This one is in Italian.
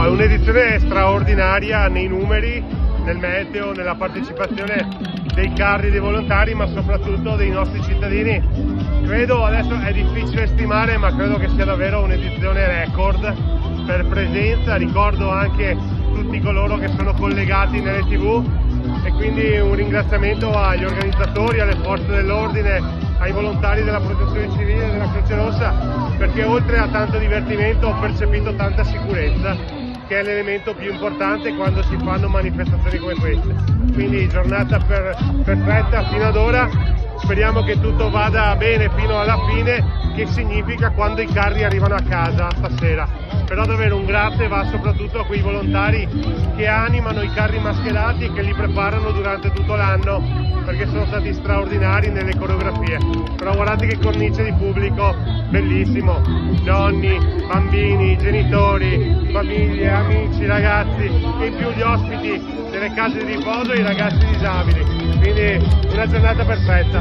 è un'edizione straordinaria nei numeri, nel meteo, nella partecipazione dei carri dei volontari, ma soprattutto dei nostri cittadini. Credo, adesso è difficile stimare, ma credo che sia davvero un'edizione record per presenza. Ricordo anche tutti coloro che sono collegati nelle TV e quindi un ringraziamento agli organizzatori, alle forze dell'ordine, ai volontari della Protezione Civile e della Croce Rossa, perché oltre a tanto divertimento ho percepito tanta sicurezza, che è l'elemento più importante quando si fanno manifestazioni come queste. Quindi giornata perfetta fino ad ora, speriamo che tutto vada bene fino alla fine, che significa quando i carri arrivano a casa stasera. Però davvero un grazie va soprattutto a quei volontari che animano i carri mascherati e che li preparano durante tutto l'anno, perché sono stati straordinari nelle coreografie. Però guardate che cornice di pubblico, bellissimo, nonni, bambini, genitori, famiglie, amici, ragazzi e in più gli ospiti delle case di riposo e i ragazzi disabili. Quindi una giornata perfetta.